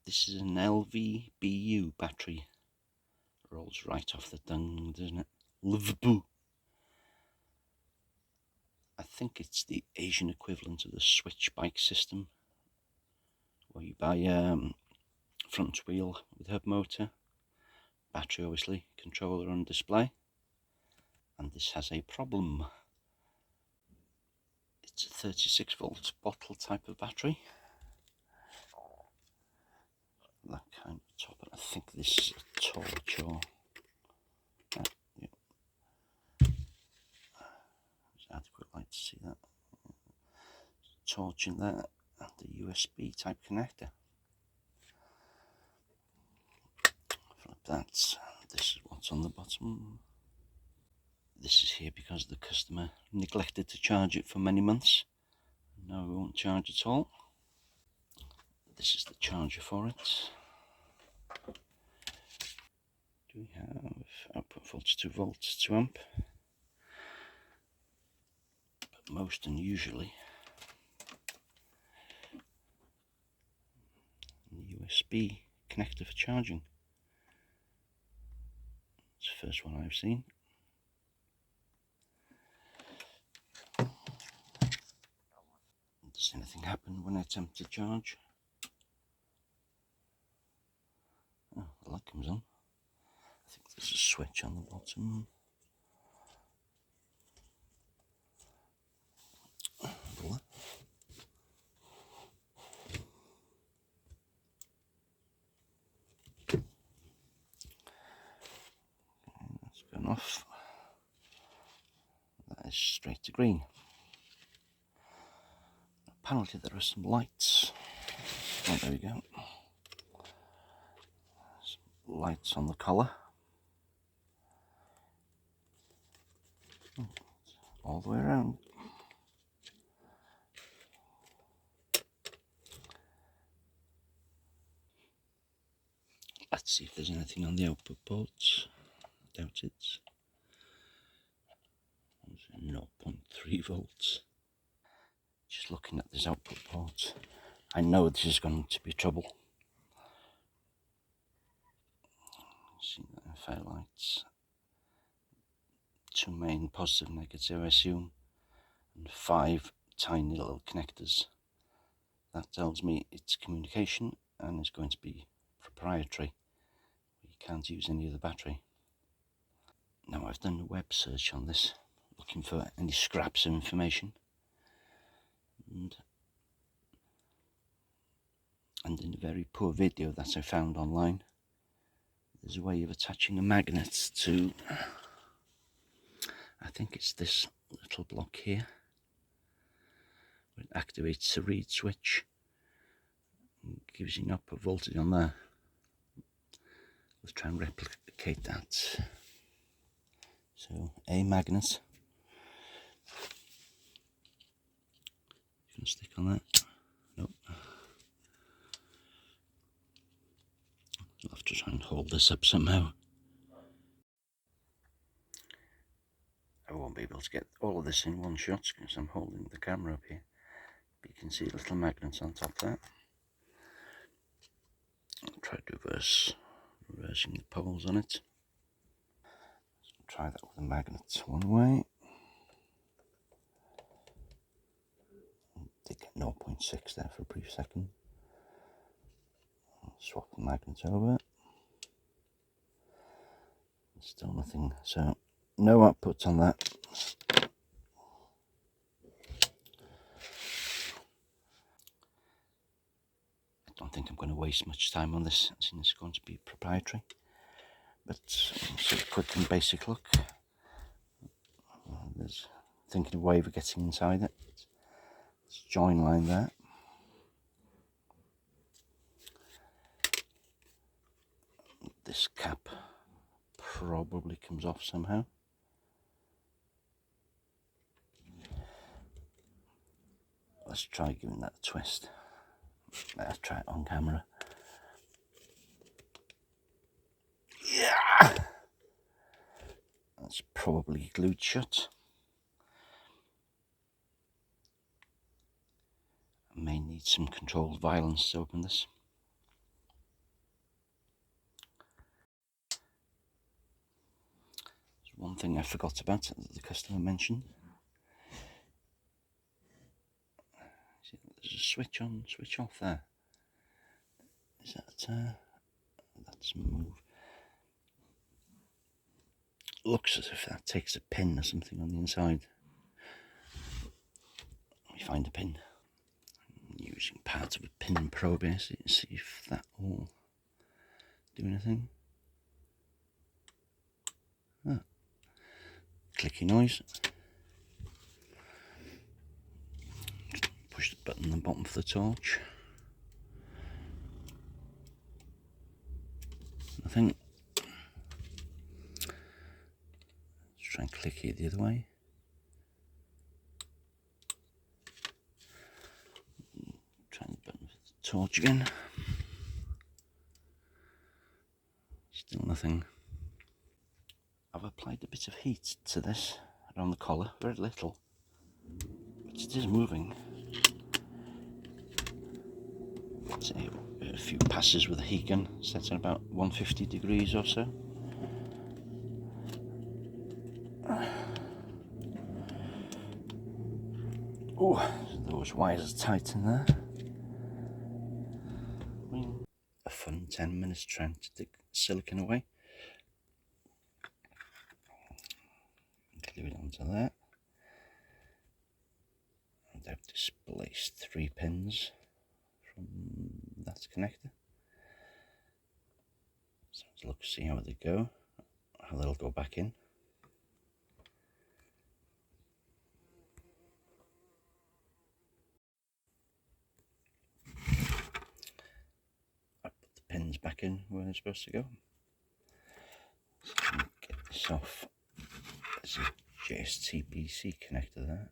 This is an LVBU battery. Rolls right off the tongue, doesn't it? LVBU. I think it's the Asian equivalent of the switch bike system, where you buy front wheel with hub motor, battery obviously, controller on display. And this has a problem. It's a 36 volt bottle type of battery. That kind of top, I think this is a torch or yeah. There's adequate light to see that. Torch in there and the USB type connector. Flip that. This is what's on the bottom. This is here because the customer neglected to charge it for many months. Now we won't charge at all. This is the charger for it. Do we have output 42 volts, 2 amp? But most unusually, the USB connector for charging. It's the first one I've seen. Does anything happen when I attempt to charge? Oh, the light comes on. I think there's a switch on the bottom. Pull it. Okay, that's gone off. That is straight to green. Apparently there are some lights. Oh, there we go. Some lights on the collar. All the way around. Let's see if there's anything on the output ports. I doubt it. 0.3 volts. Just looking at this output port, I know this is going to be trouble. See the fire lights. 2 main positive, negative, I assume, and 5 tiny little connectors. That tells me it's communication and it's going to be proprietary. You can't use any of the battery. Now I've done a web search on this, looking for any scraps of information, and in a very poor video that I found online, there's a way of attaching a magnet to, I think it's this little block here, where it activates the read switch and gives you an output voltage on there. Let's try and replicate that. So a magnet, gonna stick on that. Nope. I'll have to try and hold this up somehow. I won't be able to get all of this in one shot because I'm holding the camera up here. But you can see little magnets on top there. I'll try to reversing the poles on it. Try that with the magnets one way. Did get 0.6 there for a brief second. I'll swap the magnets over. Still nothing, so no output on that. I don't think I'm going to waste much time on this, since it's going to be proprietary. But just a quick and basic look. There's thinking of a way of getting inside it. There's a join line there. This cap probably comes off somehow. Let's try giving that a twist. Let's try it on camera. Yeah! That's probably glued shut. I may need some controlled violence to open this. one thing I forgot about that the customer mentioned. See, there's a switch on, switch off there. Is that that's move? Looks as if that takes a pin or something on the inside. Let me find a pin. I'm using part of a pin probe here, so you can see if that will do anything. Ah, clicky noise. Push the button on the bottom for the torch. Nothing. Let's try and click it the other way. Try the button for the torch again. Still nothing. I've applied a bit of heat to this around the collar, very little, but it is moving. Say a few passes with the heat gun, set at about 150 degrees or so. Oh, those wires are tight in there. A fun 10 minutes trying to dig silicon away. Glue it onto there. And I've displaced 3 pins from that connector. So let's look, see how they go, how they'll go back in. I put the pins back in where they're supposed to go. So get this off. There's a JST-BC connector there.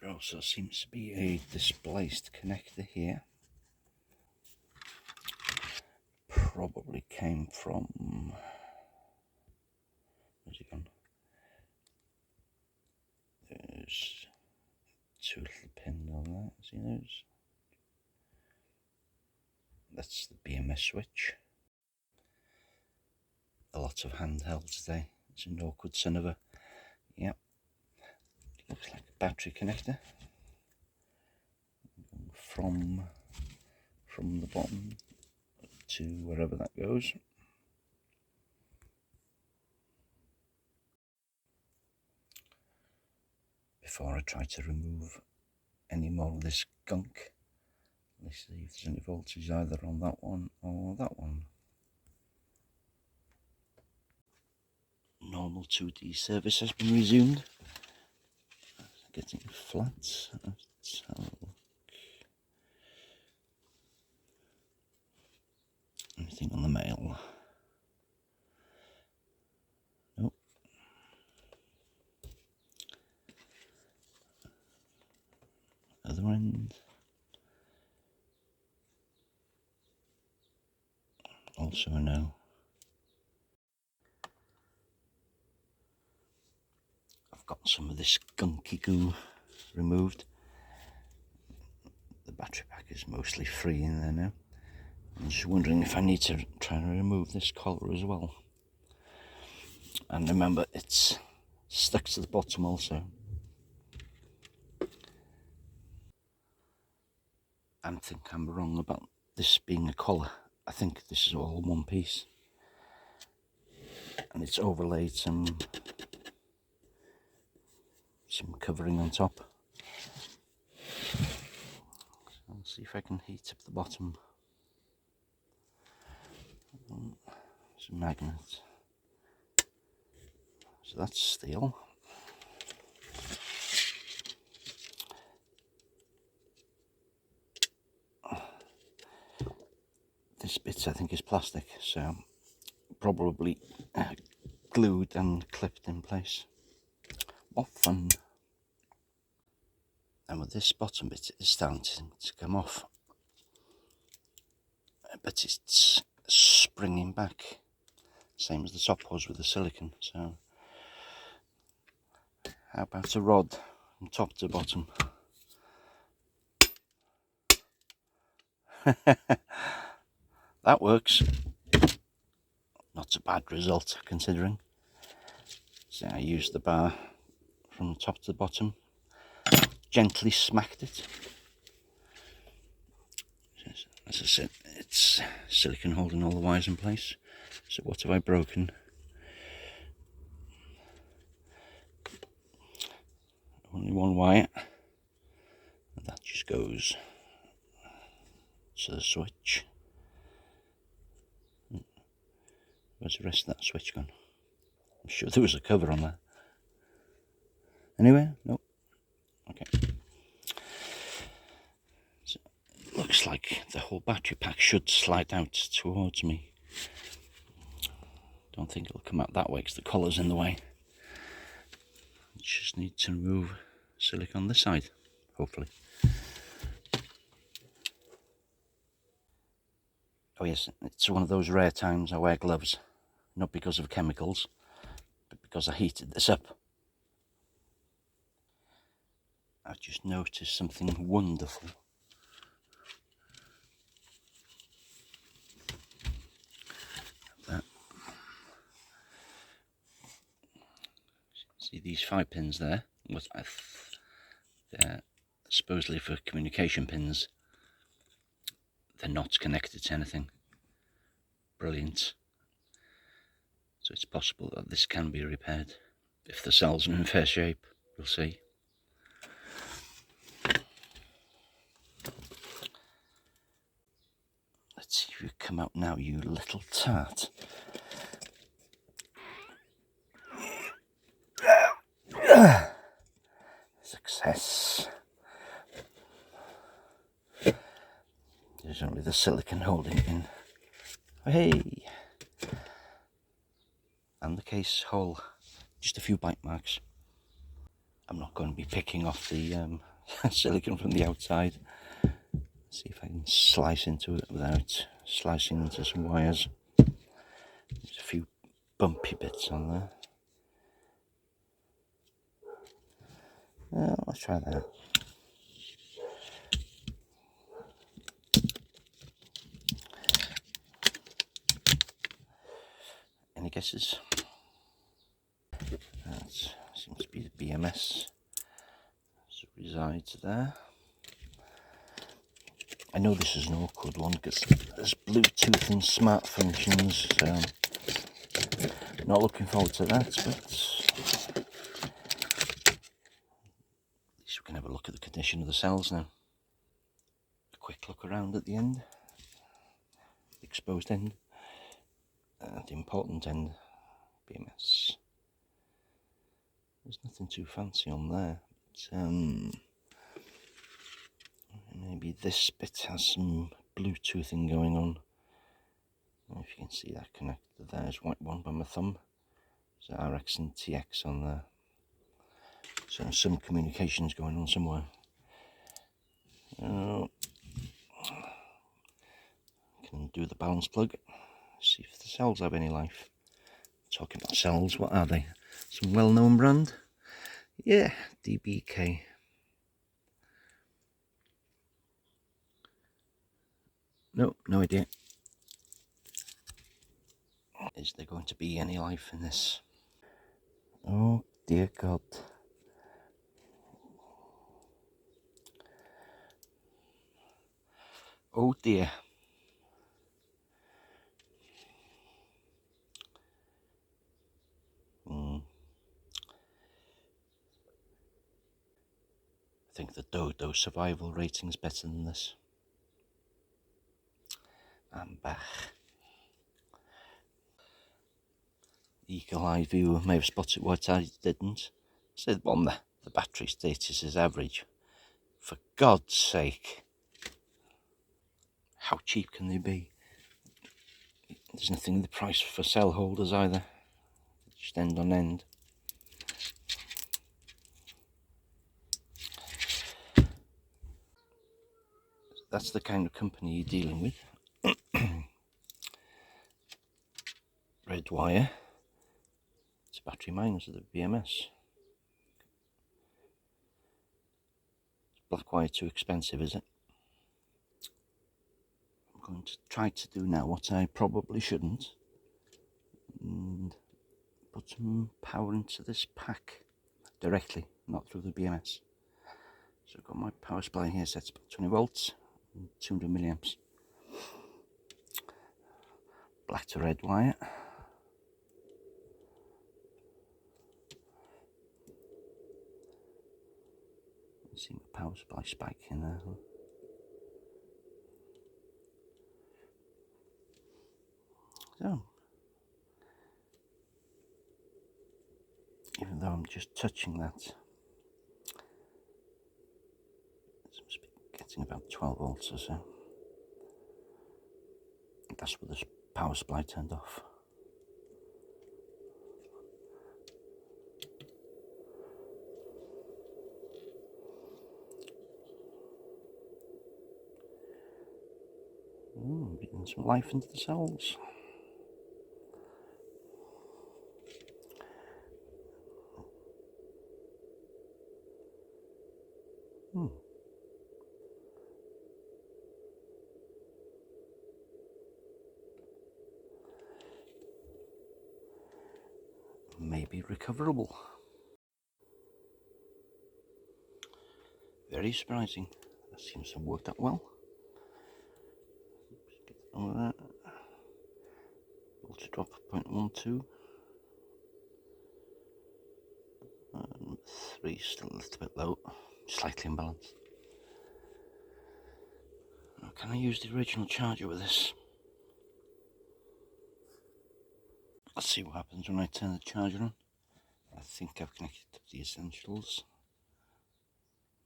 There also seems to be a displaced connector here. Probably came from, where's it gone? There's 2 little pins on that, see those? That's the BMS switch. A lot of handheld today. It's an awkward son of a, yep. Looks like a battery connector. From the bottom to wherever that goes. Before I try to remove any more of this gunk, let's see if there's any voltage either on that one or that one. Normal 2D service has been resumed. Getting flat. Let's have a look. Anything on the mail? Nope. Other end. Also a no. I've got some of this gunky goo removed. The battery pack is mostly free in there now. I'm just wondering if I need to try and remove this collar as well. And remember, it's stuck to the bottom also. I think I'm wrong about this being a collar. I think this is all one piece. And it's overlaid some covering on top. So I'll see if I can heat up the bottom. It's a magnet. So that's steel. This bit I think is plastic, so probably glued and clipped in place. What fun! And with this bottom bit, it's starting to come off, but it's springing back, same as the top was with the silicon. So how about a rod from top to bottom? that works. Not a bad result considering. So I used the bar from the top to the bottom, gently smacked it. As I said, it's silicone holding all the wires in place. So what have I broken? Only one wire, and that just goes to the switch. Where's the rest of that switch gone? I'm sure there was a cover on there. Anyway, nope. Okay. So it looks like the whole battery pack should slide out towards me. Don't think it'll come out that way because the collar's in the way. Just need to remove silicone on this side, hopefully. Oh yes, it's one of those rare times I wear gloves, not because of chemicals, but because I heated this up. I've just noticed something wonderful. That. See these 5 pins there? They're supposedly for communication pins. They're not connected to anything. Brilliant. So it's possible that this can be repaired. If the cells are in fair shape, we'll see. Let's see if you come out now, you little tart. Success. There's only the silicone holding it in. Hey! And the case hole. Just a few bite marks. I'm not going to be picking off the silicone from the outside. See if I can slice into it without slicing into some wires. There's a few bumpy bits on there. Let's try that. Any guesses? That seems to be the BMS. So it resides there. I know this is an awkward one because there's Bluetooth and smart functions, so not looking forward to that, but at least we can have a look at the condition of the cells now. A quick look around at the end, the exposed end, the important end, BMS. There's nothing too fancy on there, but maybe this bit has some Bluetoothing going on. I don't know if you can see that connector there, there's white one by my thumb. There's RX and TX on there. So some communications going on somewhere. Can do the balance plug. See if the cells have any life. Talking about cells, what are they? Some well-known brand? Yeah, DBK. No, no idea. Is there going to be any life in this? Oh dear God. Oh dear. I think the Dodo survival rating is better than this. I'm back. The eagle-eye viewer may have spotted what I didn't. Said on the battery status is average. For God's sake. How cheap can they be? There's nothing in the price for cell holders either. Just end on end. That's the kind of company you're dealing with. Red wire. It's battery minus of the BMS. Black wire too expensive, is it? I'm going to try to do now what I probably shouldn't, and put some power into this pack directly, not through the BMS. So I've got my power supply here set to 20 volts and 200 milliamps. Black to red wire. See my power supply spike in there. So, even though I'm just touching that, it must be getting about 12 volts or so. That's with the power supply turned off. Getting some life into the cells. Maybe recoverable. Very surprising. That seems to have worked out well. Just get on with that. Voltage drop 0.12. 3 still a little bit low, slightly imbalanced. Now, can I use the original charger with this? Let's see what happens when I turn the charger on. I think I've connected to the essentials.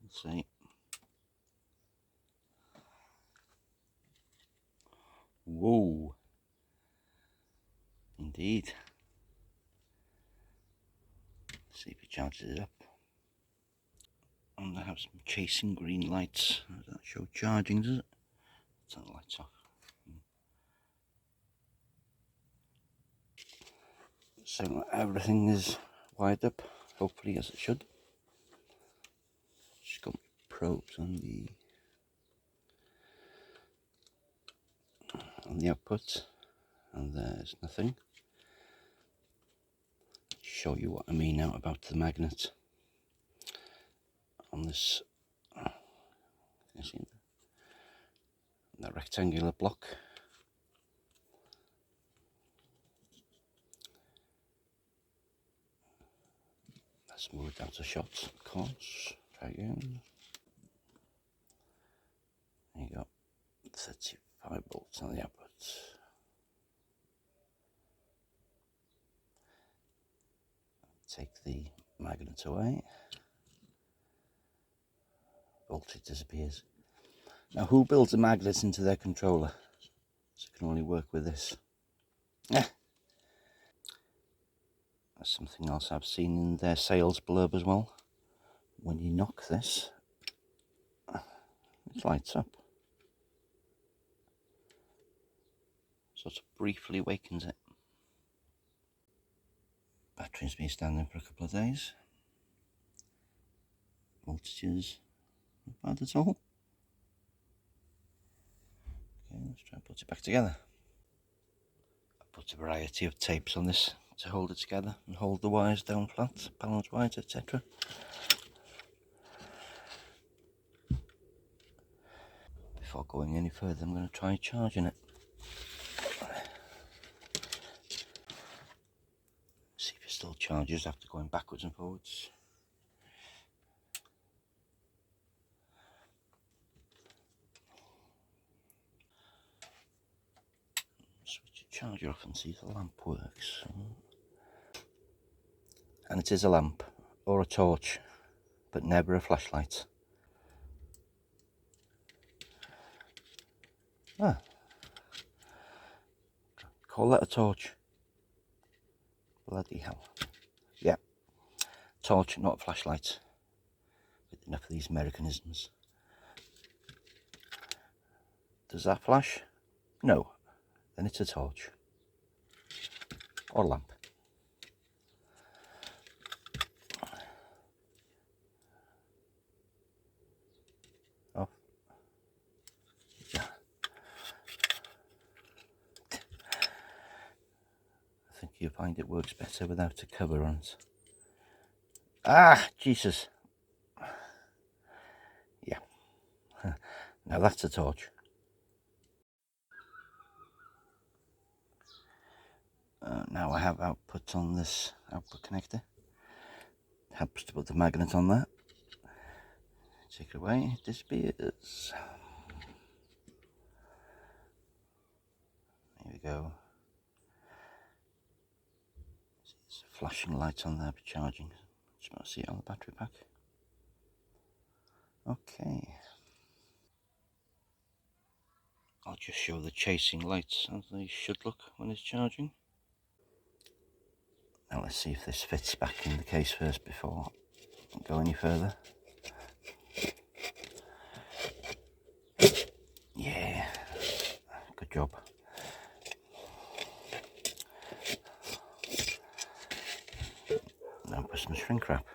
Let's see. Whoa! Indeed. Let's see if it charges it up. And I have some chasing green lights. Does that show charging, does it? Turn the lights off. So everything is wired up, hopefully as it should. Just got probes on the output, and there's nothing. Show you what I mean now about the magnet on this. You see that rectangular block. Let's move it out of shot, of course. Try again. There you go. 35 volts on the output. Take the magnet away. Voltage disappears. Now, who builds a magnet into their controller? So it can only work with this. That's something else I've seen in their sales blurb as well. When you knock this, it lights up. Sort of briefly wakens it. Battery's been standing for a couple of days. Voltages not bad at all. Okay, let's try and put it back together. I put a variety of tapes on this to hold it together and hold the wires down flat, balance wires, etc. Before going any further, I'm going to try charging it. See if it still charges after going backwards and forwards. Switch the charger off and see if the lamp works. And it is a lamp or a torch, but never a flashlight. Call that a torch. Bloody hell. Yeah, torch, not a flashlight. With enough of these Americanisms. Does that flash? No. Then it's a torch. Or lamp. Off. Yeah. you find it works better without a cover on it. Ah, Jesus. Yeah. Now that's a torch. Now I have output on this output connector. Helps to put the magnet on that. Take it away, it disappears. There we go. There's a flashing light on there for charging. Just want to see it on the battery pack. Okay. I'll just show the chasing lights as they should look when it's charging. Now let's see if this fits back in the case first before I go any further. Yeah, good job. Now put some shrink wrap.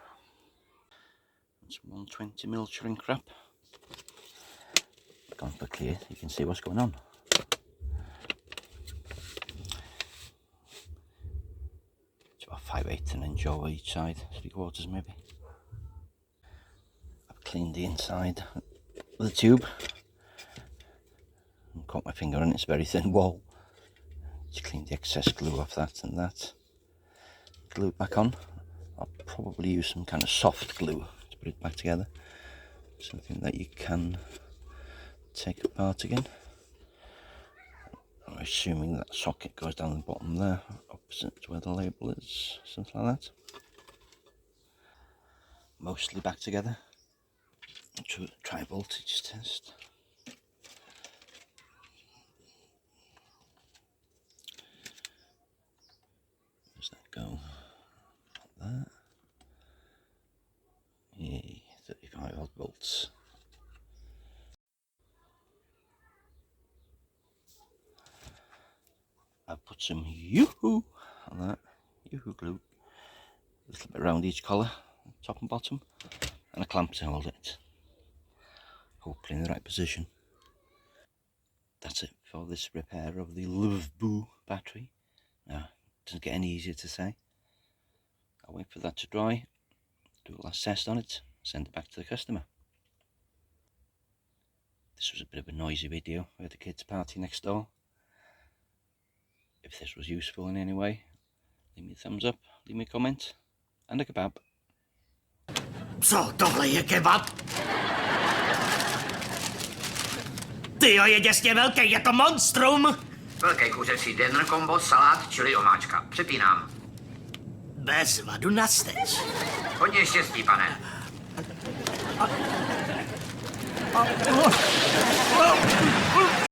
It's 120mm shrink wrap. Gone for clear, you can see what's going on. It's about 5/8 an inch over each side, 3/4 maybe. I've cleaned the inside of the tube and caught my finger on its very thin wall. Just cleaned the excess glue off that and that. Glue it back on. I'll probably use some kind of soft glue to put it back together. Something that you can take apart again. I'm assuming that socket goes down the bottom there, opposite to where the label is, something like that. Mostly back together. Try a voltage test. Does that go like that? Yay, 35 odd volts. I'll put some yoo-hoo on that, yoo-hoo glue, a little bit around each collar, top and bottom, and a clamp to hold it, hopefully in the right position. That's it for this repair of the LVBU battery. Now, it doesn't get any easier to say. I'll wait for that to dry, do a last test on it, send it back to the customer. This was a bit of a noisy video. We had a kids' party next door. If this was useful in any way, leave me a thumbs up, leave me a comment, and a kebab. Co, tohle je kebab? Tyjo, je děsně velký, je to monstrum! Velký kuřecí dinner kombo, salát, čili omáčka. Přepínám. Bez vadu na steč. Hodně štěstí, pane.